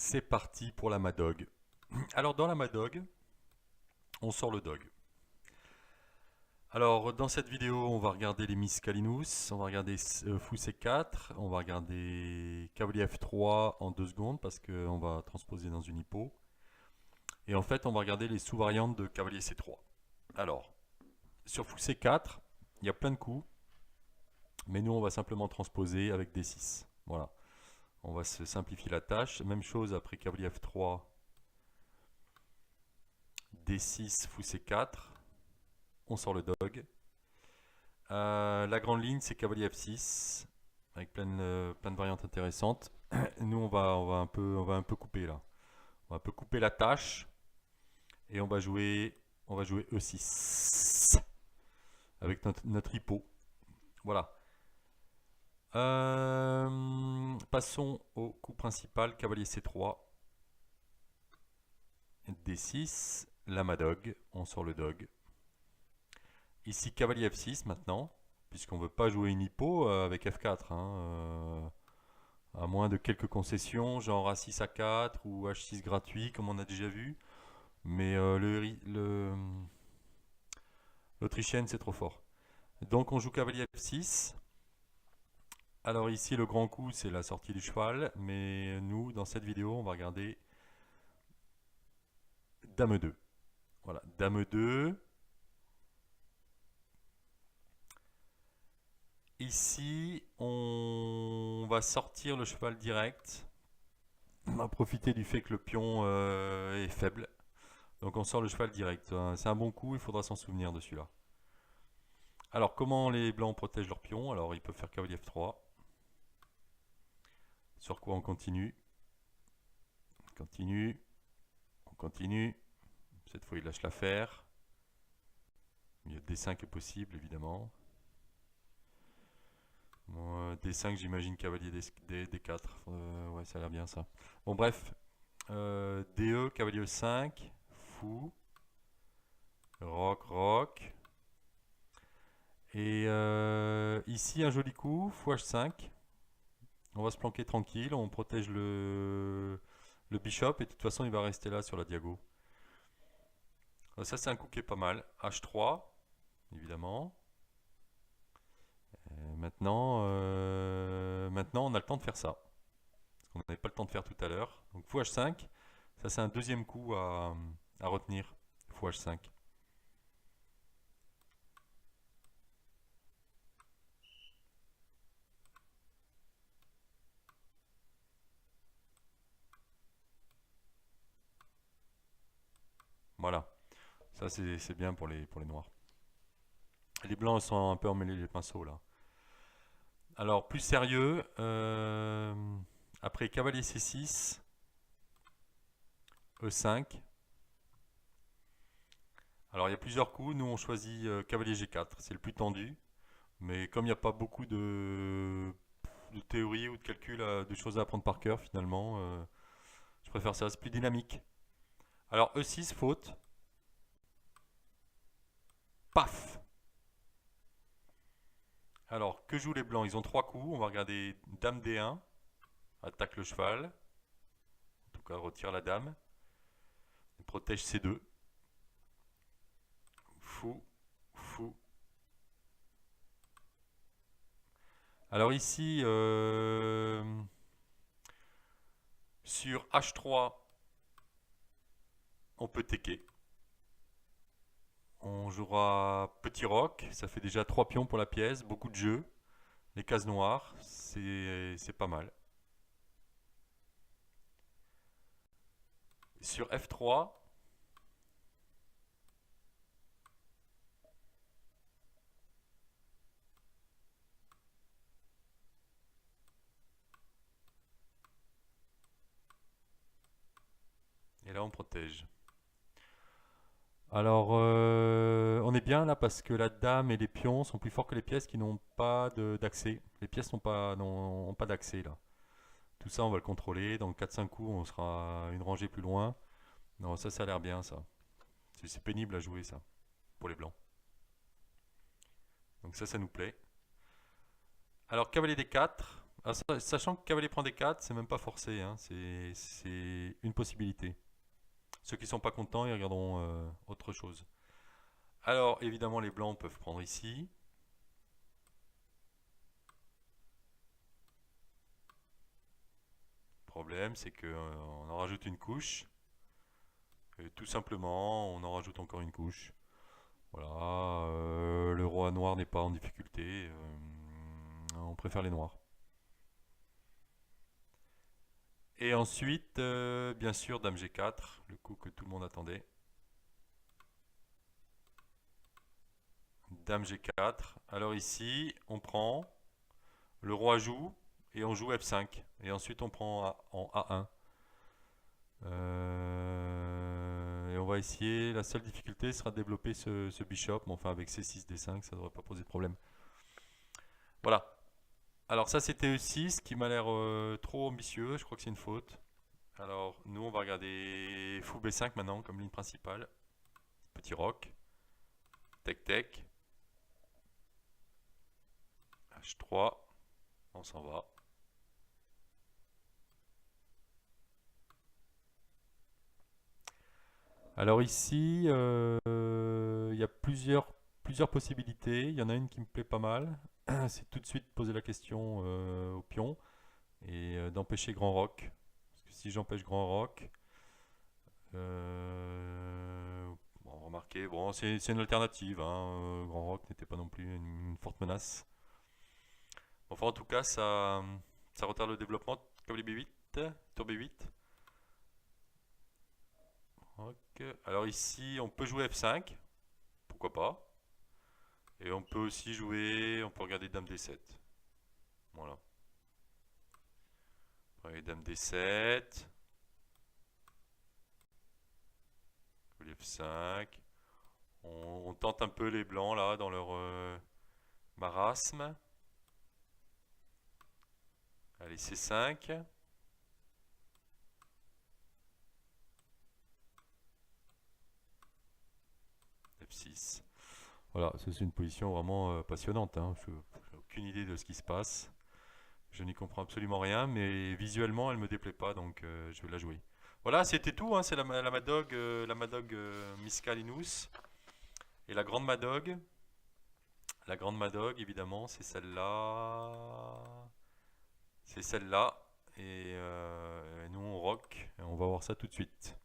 C'est parti pour la Madog. Alors dans la Madog, on sort le dog. Alors dans cette vidéo, on va regarder les Miss Calinous, on va regarder Fou C4, on va regarder Cavalier F3 en 2 secondes parce qu'on va transposer dans une hippo. Et en fait, on va regarder les sous-variantes de Cavalier C3. Alors, sur Fou C4, il y a plein de coups, mais nous on va simplement transposer avec D6. Voilà. On va se simplifier la tâche. Même chose après Cavalier F3, D6, Fou C4. On sort le dog. La grande ligne, c'est Cavalier F6, avec plein de variantes intéressantes. Nous, on va un peu couper là. On va un peu couper la tâche. Et on va jouer E6 avec notre hippo. Voilà. Passons au coup principal, Cavalier C3, D6, la Madog, on sort le dog. Ici Cavalier F6 maintenant, puisqu'on ne veut pas jouer une hippo avec F4, à moins de quelques concessions, genre A6 A4 ou H6 gratuit, comme on a déjà vu. Mais l'Autrichienne, c'est trop fort. Donc on joue Cavalier F6. Alors ici, le grand coup, c'est la sortie du cheval. Mais nous, dans cette vidéo, on va regarder Dame 2. Voilà, Dame 2. Ici, on va sortir le cheval direct. On va profiter du fait que le pion est faible. Donc on sort le cheval direct. C'est un bon coup, il faudra s'en souvenir de celui-là. Alors comment les blancs protègent leur pion? Alors ils peuvent faire cavalier F3. Sur quoi on continue? On continue. On continue. Cette fois il lâche l'affaire. Mieux D5 est possible évidemment. Bon, D5 j'imagine cavalier D4. Ouais, ça a l'air bien ça. Bon bref. DE, cavalier E5. Fou. Roc, roc. Et ici un joli coup, fou H5. On va se planquer tranquille, on protège le bishop et de toute façon il va rester là sur la diago. Ça c'est un coup qui est pas mal. H3, évidemment. Maintenant on a le temps de faire ça. Parce qu'on n'avait pas le temps de faire tout à l'heure. Donc fou H5, ça c'est un deuxième coup à retenir. Fou H5. Voilà. Ça c'est bien pour les noirs. Les blancs sont un peu emmêlés les pinceaux là. Alors plus sérieux, après cavalier C6, E5. Alors il y a plusieurs coups, nous on choisit cavalier G4, c'est le plus tendu. Mais comme il n'y a pas beaucoup de théorie ou de calcul, de choses à apprendre par cœur finalement, je préfère ça, c'est plus dynamique. Alors E6, faute. Paf! Alors que jouent les blancs? Ils ont 3 coups, on va regarder dame D1, attaque le cheval, en tout cas retire la dame, protège C2. Fou, fou. Alors ici, sur H3, on peut tecker. On jouera petit roc, ça fait déjà 3 pions pour la pièce, beaucoup de jeux. Les cases noires, c'est pas mal. Sur F3, et là on protège. Alors, on est bien là parce que la dame et les pions sont plus forts que les pièces qui n'ont pas d'accès. Les pièces n'ont pas d'accès là. Tout ça, on va le contrôler. Dans 4-5 coups, on sera une rangée plus loin. Non, ça a l'air bien ça. C'est pénible à jouer ça, pour les blancs. Donc ça nous plaît. Alors, cavalier D4. Ah, sachant que cavalier prend D4, c'est même pas forcé, hein, c'est une possibilité. Ceux qui sont pas contents, ils regarderont autre chose. Alors, évidemment, les blancs peuvent prendre ici. Le problème, c'est qu'on en rajoute une couche. Et tout simplement, on en rajoute encore une couche. Voilà, le roi noir n'est pas en difficulté. On préfère les noirs. Et ensuite, bien sûr, dame G4, le coup que tout le monde attendait. Dame G4. Alors ici, on prend, le roi joue, et on joue F5. Et ensuite, on prend en A1. Et on va essayer, la seule difficulté sera de développer ce bishop, mais enfin avec C6, D5, ça ne devrait pas poser de problème. Voilà. Alors ça c'était E6 qui m'a l'air trop ambitieux, je crois que c'est une faute. Alors nous on va regarder fou B5 maintenant comme ligne principale. Petit roc. Tech tech. H3. On s'en va. Alors ici, il y a plusieurs possibilités. Il y en a une qui me plaît pas mal. C'est tout de suite poser la question au pion et d'empêcher grand roc. Parce que si j'empêche grand roc, bon, remarquez, bon, c'est une alternative, hein. Grand roc n'était pas non plus une forte menace. Enfin, en tout cas, ça retarde le développement. Cavalier B8, tour B8. Ok. Alors ici, on peut jouer F5, pourquoi pas. Et on peut aussi jouer, on peut regarder Dame D7. Voilà. Allez, Dame D7. Cavalier F5. On tente un peu les blancs là dans leur marasme. Allez, C5. F6. Voilà, c'est une position vraiment passionnante, hein. Je n'ai aucune idée de ce qui se passe. Je n'y comprends absolument rien, mais visuellement, elle me déplaît pas, donc je vais la jouer. Voilà, c'était tout, hein. C'est la Madog, Miss Kalinous. Et la grande Madog, évidemment, c'est celle-là. C'est celle-là. Et nous, on rock. Et on va voir ça tout de suite.